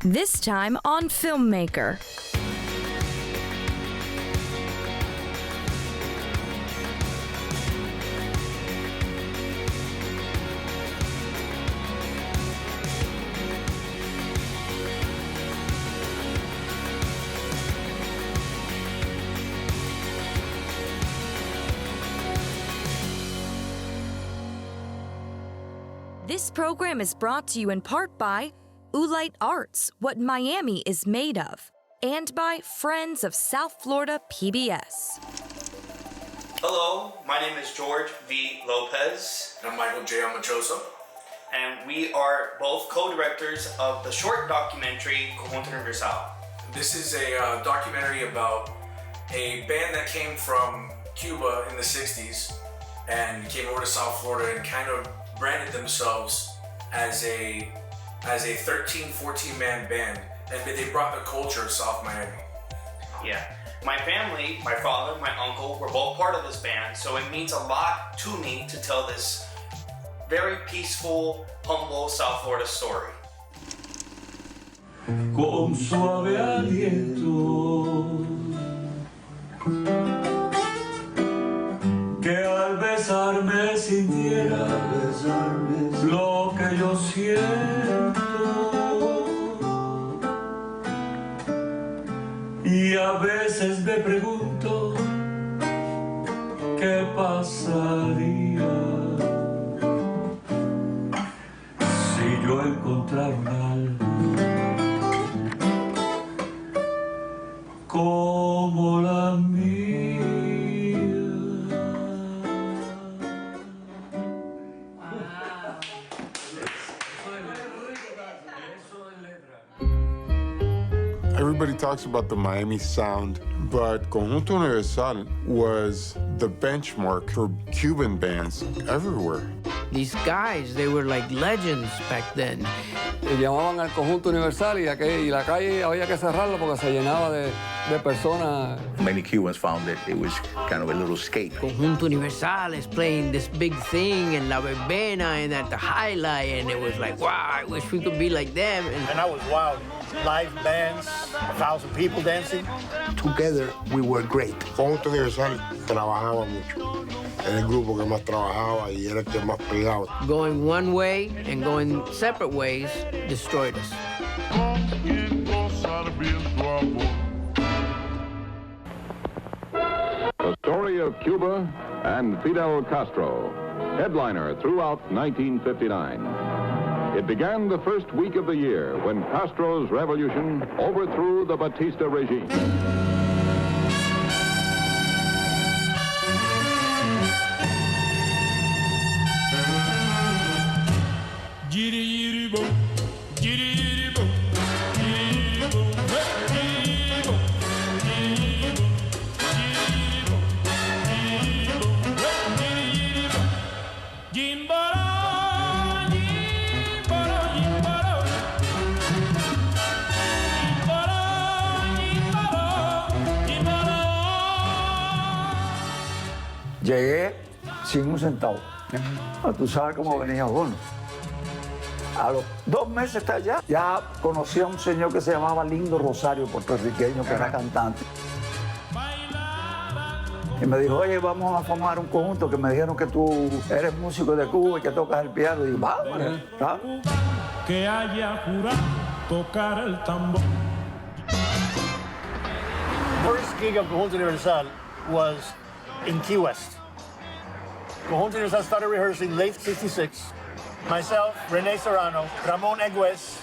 This time on Filmmaker. This program is brought to you in part by Oolite Arts, What Miami is Made Of, and by Friends of South Florida PBS. Hello, my name is George V. Lopez. And I'm Michael J. Amachosa. And we are both co-directors of the short documentary Conjunto Universal. This is a documentary about a band that came from Cuba in the 60s and came over to South Florida and kind of branded themselves as a 13, 14-man band, and they brought the culture of South Miami. Yeah. My family, my father, my uncle, were both part of this band, so it means a lot to me to tell this very peaceful, humble South Florida story. Con suave aliento que al besarme sintiera lo que yo siento y a veces me pregunto qué pasaría si yo encontrara un alma como la mía. Everybody talks about the Miami sound, but Conjunto Universal was the benchmark for Cuban bands everywhere. These guys, they were like legends back then. Llamaban al Conjunto Universal y la calle había que cerrarla porque se llenaba de personas. Many Cubans found that it was kind of a little escape. Conjunto Universal is playing this big thing and La Verbena and at the highlight, and it was like, wow, I wish we could be like them. And that was wild. Live bands, 1,000 people dancing. Together, we were great. Conjunto Universal trabajaba mucho. Era el grupo que más trabajaba y era el que más pegaba. Going one way and going separate ways destroyed us. The story of Cuba and Fidel Castro, headliner throughout 1959. It began the first week of the year when Castro's revolution overthrew the Batista regime. Llegué sin un centavo. Tú sabes cómo venía uno. A los 2 meses está allá, ya conocí a un señor que se llamaba Lindo Rosario, puertorriqueño, que era cantante. Y me dijo, oye, vamos a formar un conjunto, que me dijeron que tú eres músico de Cuba y que tocas el piano. Y yo, vamos, ¿sabes? Que haya jurado tocar el tambor. First gig of Conjunto Universal was in Key West. Conjunto Universal started rehearsing late '66. Myself, Rene Serrano, Ramon Egues,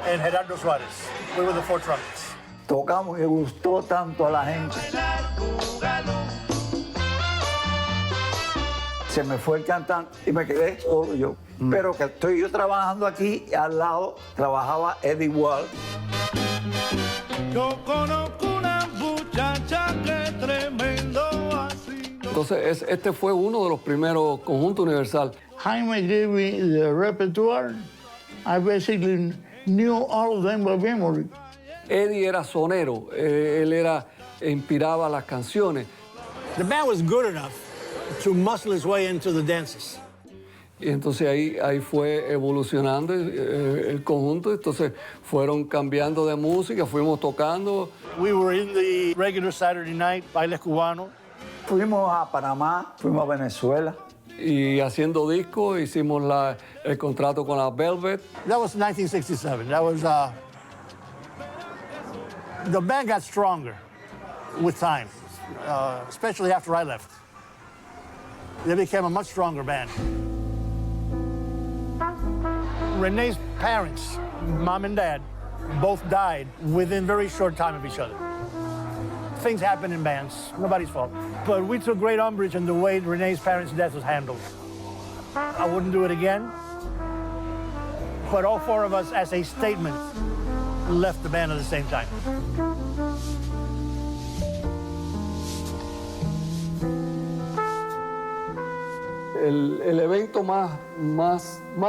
and Gerardo Suarez. We were the 4 trumpets. Tocamos y gustó tanto a la gente. Se me fue el cantante y me quedé solo yo. Pero que estoy yo trabajando aquí y al lado trabajaba Eddie Wall. Yo conozco una muchacha que tremendo así. Entonces, este fue uno de los primeros Conjunto Universal. Jaime gave me the repertoire. I basically knew all of them by memory. Eddie era sonero, él inspiraba las canciones. The band was good enough to muscle its way into the dances. Y entonces ahí fue evolucionando el conjunto, entonces fueron cambiando de música, fuimos tocando. We were in the regular Saturday night, bailes cubanos. Fuimos a Panamá, fuimos a Venezuela. Y haciendo discos, hicimos el contrato con la Velvet. That was 1967. That was, the band got stronger with time, especially after I left. They became a much stronger band. Renee's parents, mom and dad, both died within very short time of each other. Things happen in bands, nobody's fault. But we took great umbrage in the way Renee's parents' death was handled. I wouldn't do it again. But all four of us, as a statement, left the band at the same time. El evento más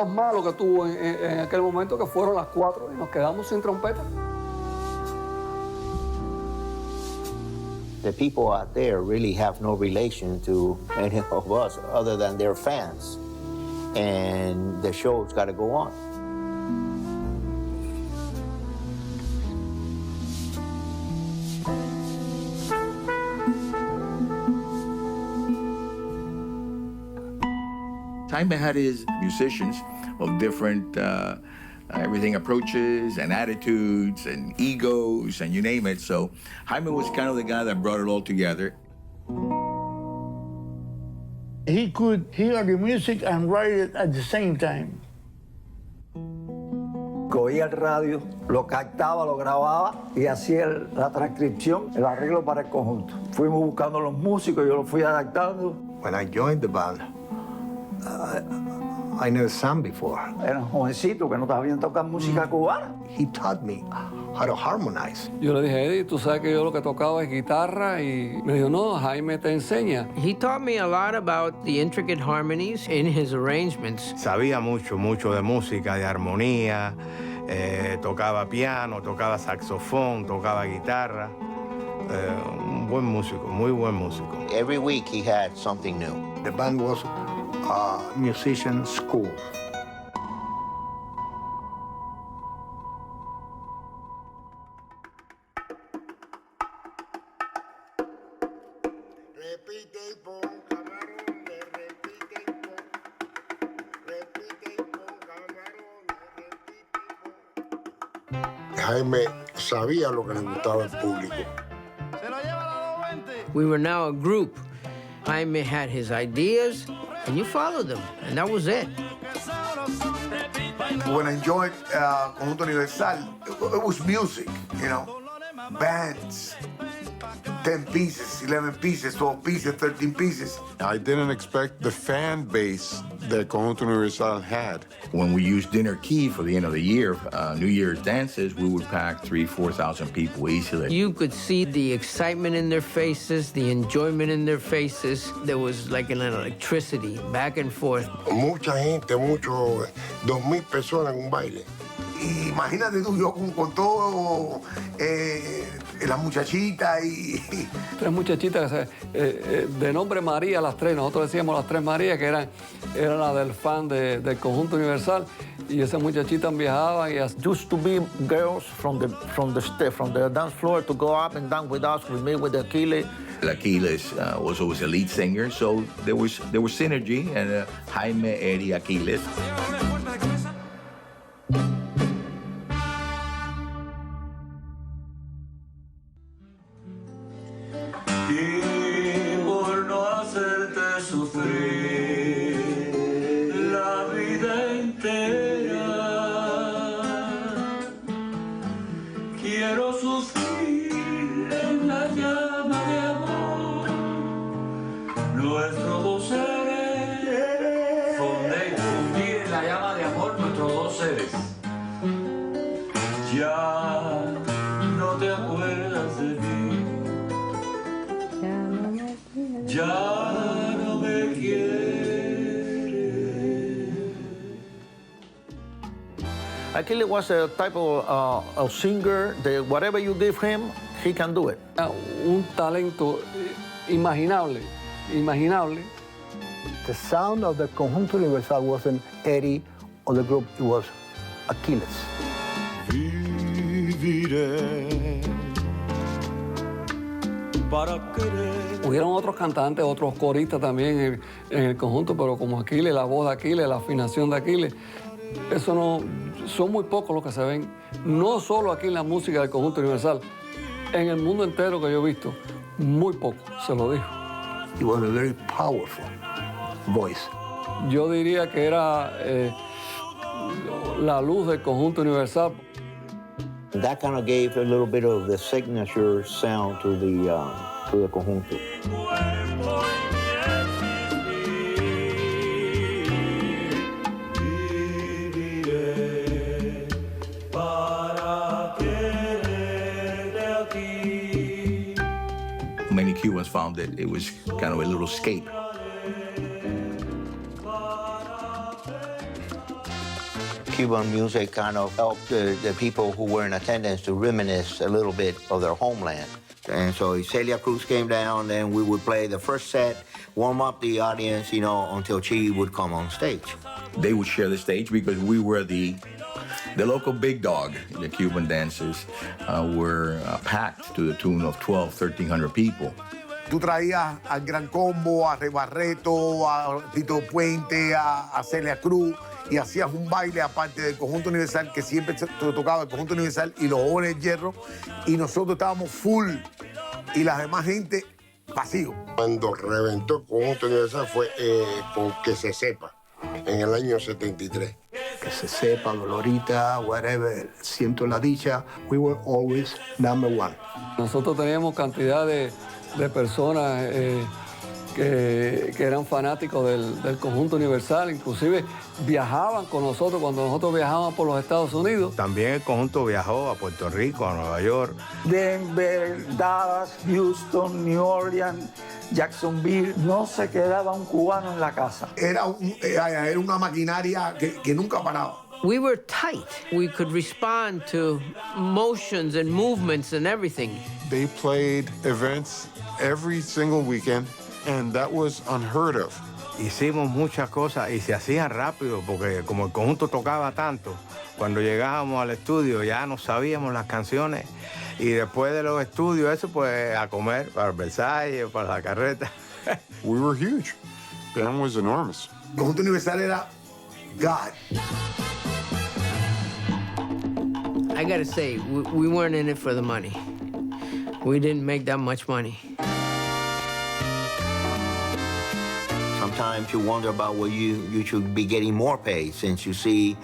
malo que tuvo en aquel momento, que fueron las 4 y nos quedamos sin trompeta. The people out there really have no relation to any of us other than their fans. And the show's got to go on. Jaime had his musicians of different everything approaches and attitudes and egos and you name it. So Jaime was kind of the guy that brought it all together. He could hear the music and write it at the same time. Oía el radio, lo captaba, lo grababa y hacía la transcripción, el arreglo para el conjunto. Fuimos buscando los músicos, yo los fui adaptando. When I joined the band, I never sang before. Era un jovencito que no sabía tocar música cubana. He taught me how to harmonize. Yo le dije, Eddie, tú sabes que yo lo que tocaba es guitarra, y me dijo, no, Jaime te enseña. He taught me a lot about the intricate harmonies in his arrangements. Sabía mucho de música, de armonía, tocaba piano, tocaba saxofón, tocaba guitarra. Un buen músico, muy buen músico. Every week he had something new. The band was a musician school. Jaime sabía lo que le gustaba al público. We were now a group. Jaime had his ideas, and you followed them, and that was it. When I joined Conjunto Universal, it was music, you know, bands, 10 pieces, 11 pieces, 12 pieces, 13 pieces. I didn't expect the fan base that Conjunto Universal had. When we used Dinner Key for the end of the year, New Year's dances, we would pack 3,000-4,000 people easily. You could see the excitement in their faces, the enjoyment in their faces. There was like an electricity back and forth. Mucha gente, 2,000 personas en un baile. Imagínate tú, yo con todo, las muchachitas y... 3 muchachitas de nombre María, las 3. Nosotros decíamos las 3 Marías, que eran las del fan del Conjunto Universal. Y esas muchachitas viajaban y used to be girls from the dance floor to go up and down with us. We meet with Aquiles. Aquiles was always a lead singer, so there was synergy, and Jaime, Eddie, Aquiles. Y por no hacerte sufrir la vida entera, quiero sufrir en la llama de amor. Nuestros 2 seres fundir en la llama de amor nuestros 2 seres. Ya no te acuerdas de mí. Ya no me quieres. Achilles was a type of singer that whatever you give him, he can do it. Un talento imaginable, The sound of the Conjunto Universal wasn't Eddie or the group, it was Aquiles. Hubieron otros cantantes, otros coristas también en el conjunto, pero como Aquiles, la voz de Aquiles, la afinación de Aquiles, eso no, son muy pocos los que se ven, no solo aquí en la música del Conjunto Universal, en el mundo entero que yo he visto, muy poco, se lo dijo. It was a very powerful voice. Yo diría que era la luz del Conjunto Universal. That kind of gave a little bit of the signature sound to the conjunto. Many Cubans found that it was kind of a little escape. Cuban music kind of helped the people who were in attendance to reminisce a little bit of their homeland. And so Celia Cruz came down, and we would play the first set, warm up the audience, until she would come on stage. They would share the stage because we were the local big dog. The Cuban dances were packed to the tune of 1,300 people. Tú traías al Gran Combo, a Rey Barreto, a Tito Puente, a Celia Cruz, y hacías un baile aparte del Conjunto Universal, que siempre tocaba el Conjunto Universal y los Jóvenes Hierro, y nosotros estábamos full, y la demás gente vacío. Cuando reventó el Conjunto Universal fue con Que Se Sepa, en el año 73. Que se sepa, Dolorita, whatever, Siento la Dicha, we were always number one. Nosotros teníamos cantidad de personas que eran fanáticos del Conjunto Universal, inclusive viajaban con nosotros cuando nosotros viajábamos por los Estados Unidos. También el conjunto viajó a Puerto Rico, a Nueva York. Denver, Dallas, Houston, New Orleans, Jacksonville, no se quedaba un cubano en la casa. Era una maquinaria que nunca paraba. We were tight. We could respond to motions and movements and everything. They played events every single weekend, and that was unheard of. Hicimos muchas cosas y se hacían rápido porque como el conjunto tocaba tanto, cuando llegábamos al estudio ya no sabíamos las canciones y después de los estudios eso pues a comer para el Versalles, para la carreta. We were huge. Band was enormous. El Conjunto Universal era God. I gotta say, we weren't in it for the money. We didn't make that much money. Sometimes you wonder about where you should be getting more paid, since you see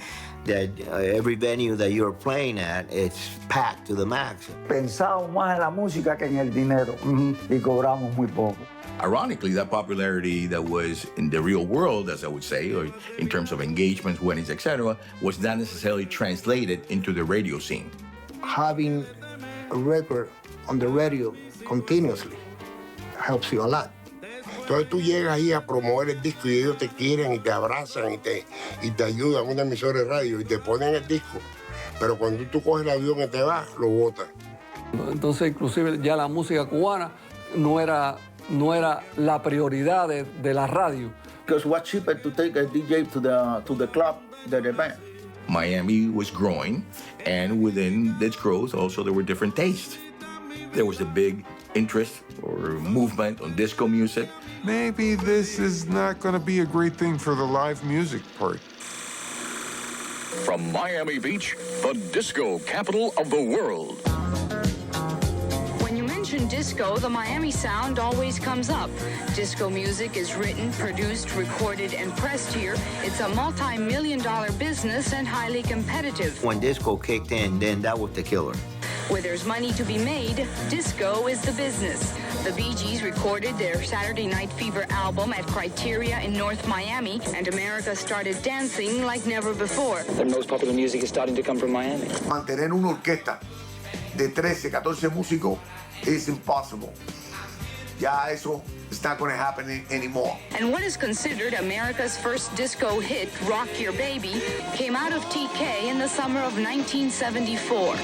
that every venue that you're playing at, it's packed to the max. Pensábamos más en la música que en el dinero y cobramos muy poco. Ironically, that popularity that was in the real world, as I would say, or in terms of engagements, weddings, etc., was not necessarily translated into the radio scene. Having a record on the radio continuously helps you a lot. Entonces tú llegas ahí a promover el disco y ellos te quieren y te abrazan y te ayudan, una emisora de radio, y te ponen el disco. Pero cuando tú coges el avión y te vas, lo botas. Entonces, inclusive, ya la música cubana no era la prioridad de la radio. Because what's cheaper to take a DJ to the club than the band? Miami was growing, and within its growth, also there were different tastes. There was a big interest or movement on disco music. Maybe this is not going to be a great thing for the live music part. From Miami Beach, the disco capital of the world. When you mention disco, the Miami sound always comes up. Disco music is written, produced, recorded, and pressed here. It's a multi-million-dollar business and highly competitive. When disco kicked in, then that was the killer. Where there's money to be made, disco is the business. The Bee Gees recorded their Saturday Night Fever album at Criteria in North Miami, and America started dancing like never before. The most popular music is starting to come from Miami. Mantener una orquesta de 13, 14 músicos is impossible. Ya eso it's not going to happen anymore. And what is considered America's first disco hit, Rock Your Baby, came out of TK in the summer of 1974.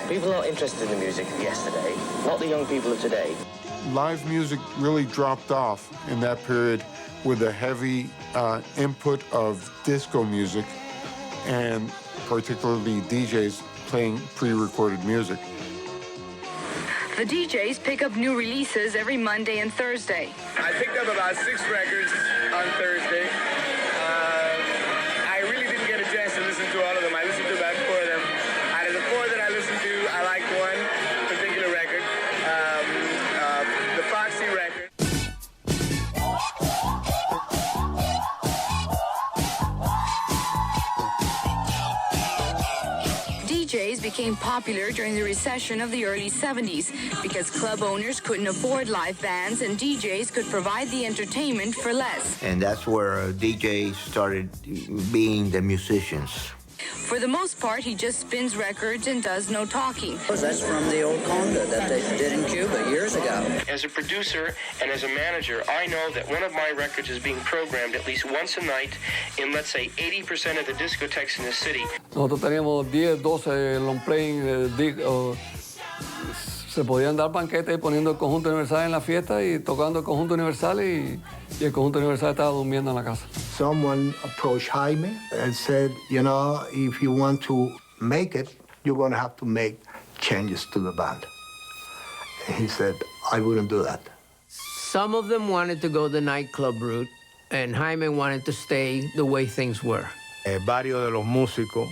People are not interested in the music of yesterday, not the young people of today. live music really dropped off in that period with a heavy input of disco music and particularly DJs playing pre-recorded music. The DJs pick up new releases every Monday and Thursday. I picked up about 6 records on Thursday. I really didn't get a chance to listen to all of them. I listened to about 4 of them. Out of the 4 that I listened to, I liked one particular record, the Foxy record. DJs became popular during the recession of the early 70s because club owners couldn't afford live bands and DJs could provide the entertainment for less. And that's where DJs started being the musicians. For the most part, he just spins records and does no talking. That's from the old conga that they did in Cuba years ago. As a producer and as a manager, I know that one of my records is being programmed at least once a night in, let's say, 80% of the discotheques in the city. Nosotros teníamos 10, 12 long playing, se podían dar banquetes poniendo el Conjunto Universal en la fiesta y tocando el Conjunto Universal y el Conjunto Universal estaba durmiendo en la casa. Someone approached Jaime and said, you know, if you want to make it, you're going to have to make changes to the band. And he said, I wouldn't do that. Some of them wanted to go the nightclub route, and Jaime wanted to stay the way things were. Varios de los músicos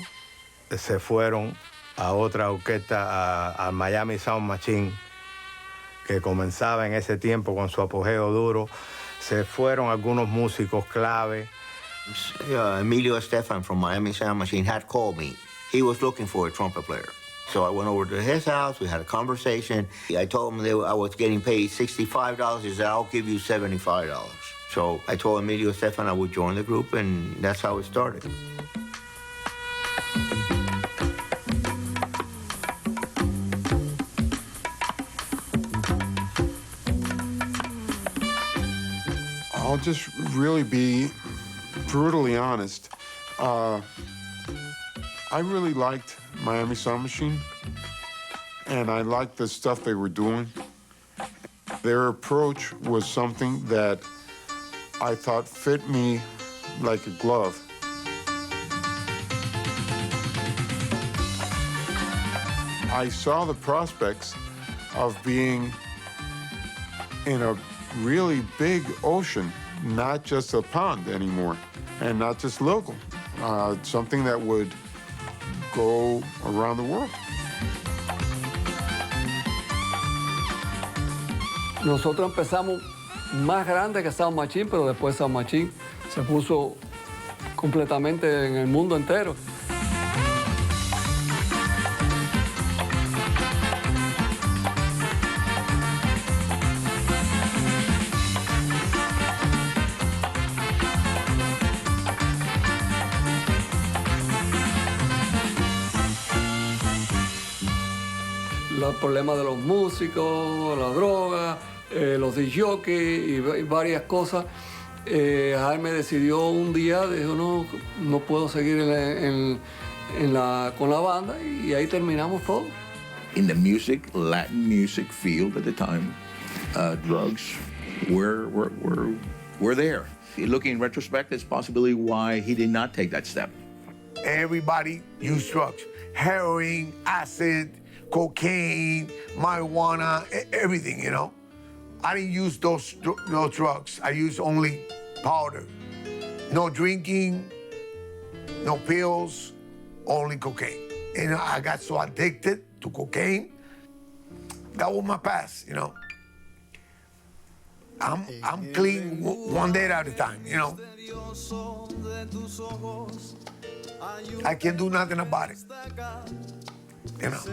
se fueron a otra orquesta, al Miami Sound Machine, que comenzaba en ese tiempo con su apogeo duro. Se fueron algunos músicos clave. Emilio Estefan from Miami Sound Machine had called me. He was looking for a trumpet player. So I went over to his house, we had a conversation. I told him I was getting paid $65. He said, I'll give you $75. So I told Emilio Estefan I would join the group, and that's how it started. I'll just really be brutally honest. I really liked Miami Sound Machine, and I liked the stuff they were doing. Their approach was something that I thought fit me like a glove. I saw the prospects of being in a really big ocean, not just a pond anymore, and not just local, something that would go around the world. Nosotros empezamos más grande que Sound Machine, pero después Sound Machine se puso completamente en el mundo entero. Los problemas de los músicos, la droga, los discjockeys y varias cosas. Jaime decidió un día, dijo, no puedo seguir con la banda, y ahí terminamos todo. In the Latin music field at the time, drugs were there. Looking in retrospect, it's possibly why he did not take that step. Everybody used drugs. Heroin, acid, cocaine, marijuana, everything, you know. I didn't use those drugs. I used only powder. No drinking, no pills, only cocaine. And I got so addicted to cocaine. That was my past, you know. I'm clean one day at a time, you know. I can't do nothing about it, you know.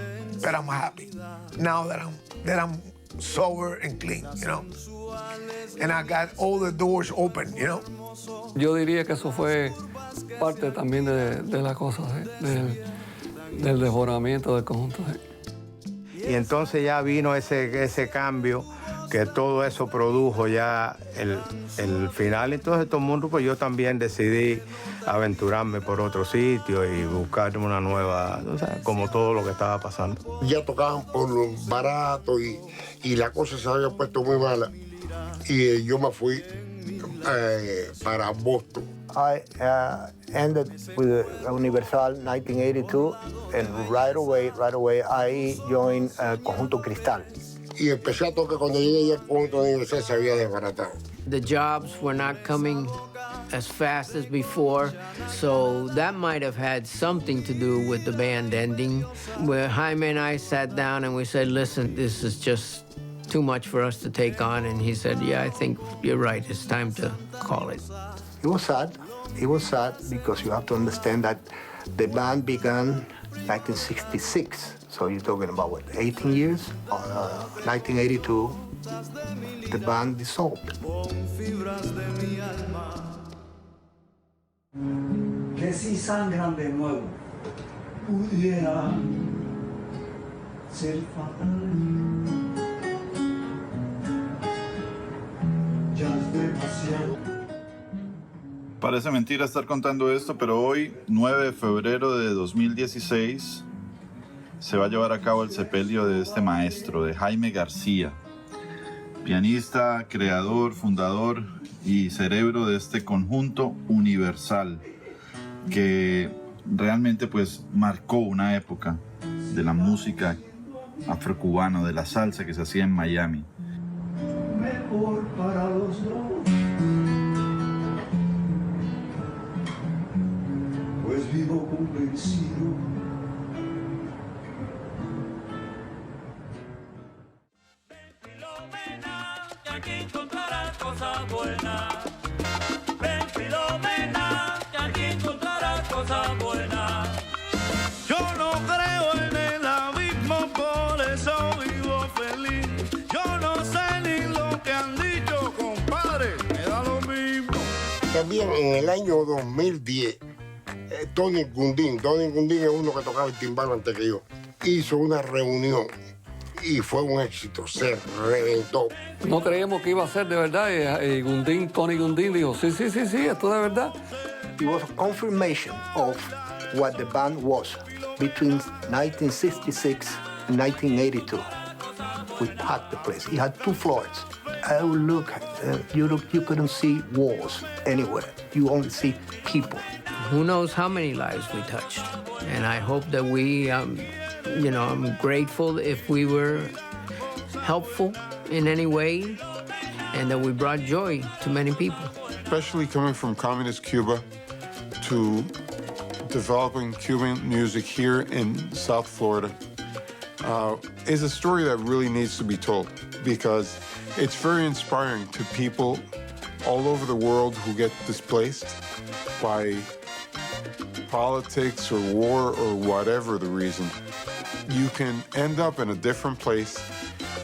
But I'm happy now that I'm sober and clean, you know. And I got all the doors open, you know. Yo diría que eso fue parte también de la cosa, del desbordamiento del conjunto. Y entonces ya vino ese cambio que todo eso produjo ya el final. Entonces todo el mundo, pues yo también decidí aventurarme por otro sitio y buscar una nueva, o sea, como todo lo que estaba pasando. Ya tocaban por lo barato y la cosa se había puesto muy mala. Y yo me fui para Boston. I ended with Universal 1982, and right away, I joined Conjunto Cristal. Y empecé a tocar cuando llegué al Conjunto Universal se había desbaratado. The jobs were not coming as fast as before, so that might have had something to do with the band ending. Where Jaime and I sat down and we said, listen, this is just too much for us to take on, and he said, yeah, I think you're right, it's time to call it. It was sad. It was sad because you have to understand that the band began 1966. So you're talking about, what, 18 years? 1982, the band dissolved. Que si sangran de nuevo, pudiera ser fatal. Ya es demasiado. Parece mentira estar contando esto, pero hoy, 9 de febrero de 2016, se va a llevar a cabo el sepelio de este maestro, de Jaime García, pianista, creador, fundador y cerebro de este conjunto Universal, que realmente pues marcó una época de la música afrocubana, de la salsa que se hacía en Miami. Mejor para los dos. Pues vivo convencido. Que aquí encontrarás cosas buenas. Ven, Filomena, que aquí encontrarás cosas buenas. Yo no creo en el abismo, por eso vivo feliz. Yo no sé ni lo que han dicho, compadre, me da lo mismo. También en el año 2010, Tony Gundin es uno que tocaba el timbal antes que yo, hizo una reunión y fue un éxito, se reventó. No creíamos que iba a ser de verdad y Tony Gundin dijo, sí, esto de verdad. It was a confirmation of what the band was between 1966 and 1982. We packed the place. It had 2 floors. I would look, you couldn't see walls anywhere. You only see people. Who knows how many lives we touched. And I hope that we, I'm grateful if we were helpful in any way and that we brought joy to many people. Especially coming from communist Cuba to developing Cuban music here in South Florida is a story that really needs to be told because it's very inspiring to people all over the world who get displaced by politics or war or whatever the reason. You can end up in a different place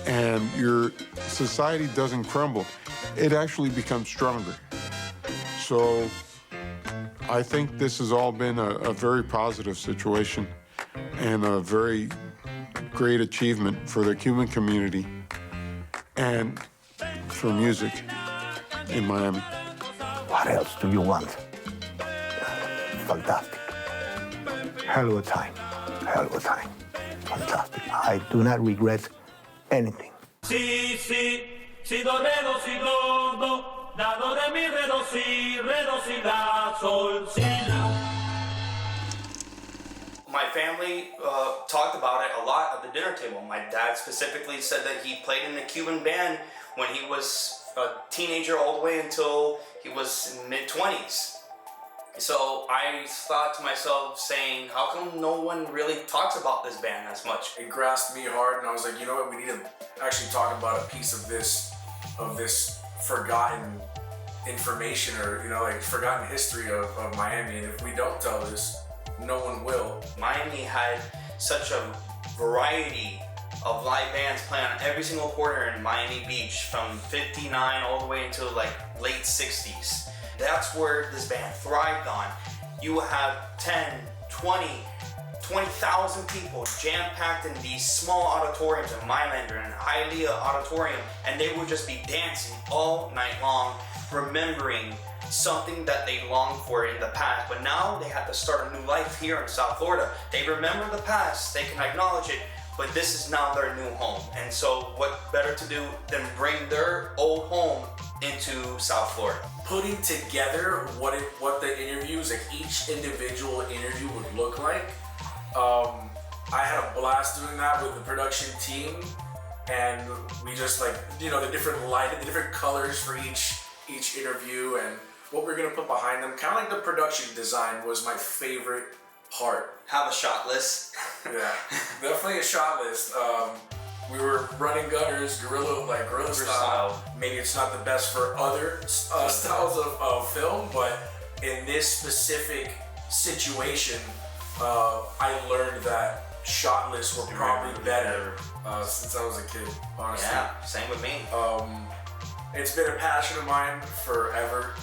and your society doesn't crumble. It actually becomes stronger. So I think this has all been a very positive situation and a very great achievement for the Cuban community and for music in Miami. What else do you want? Fantastic. Hell of a time. Fantastic. I do not regret anything. Si, do, re, do, si, do, da, do, re, mi, re, do, si, la, sol, si, la. My family talked about it a lot at the dinner table. My dad specifically said that he played in a Cuban band when he was a teenager all the way until he was in mid-20s. So I thought to myself saying, how come no one really talks about this band as much? It grasped me hard and I was like, you know what, we need to actually talk about a piece of this forgotten information or, forgotten history of Miami. And if we don't tell this, no one will. Miami had such a variety of live bands playing on every single corner in Miami Beach from 59 all the way until like late 60s. That's where this band thrived on. You have 10, 20,000 people jam-packed in these small auditoriums in Mailander and Hialeah Auditorium, and they would just be dancing all night long, remembering something that they longed for in the past. But now they have to start a new life here in South Florida. They remember the past, they can acknowledge it, but this is now their new home. And so what better to do than bring their old home into South Florida. Putting together what the interviews, like each individual interview would look like. I had a blast doing that with the production team, and we just like, you know, the different lighting, the different colors for each interview and what we're gonna put behind them. Kind of like the production design was my favorite part. Have a shot list. Yeah, definitely a shot list. We were running gunners, guerrilla style. Maybe it's not the best for other styles of film, but in this specific situation, I learned that shot lists were probably better since I was a kid, honestly. Yeah, same with me. It's been a passion of mine forever.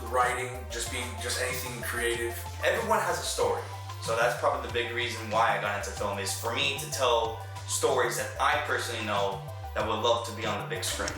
Writing, just anything creative. Everyone has a story. So that's probably the big reason why I got into film, is for me to tell stories that I personally know that would love to be on the big screen.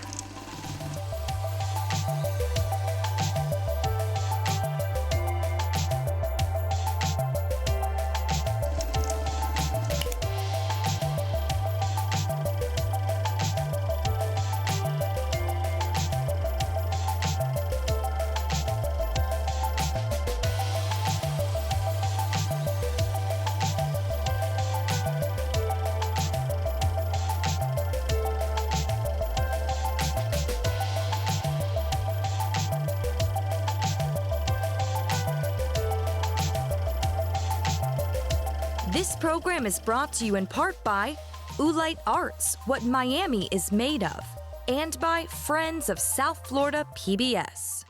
This program is brought to you in part by Oolite Arts, what Miami is made of, and by Friends of South Florida PBS.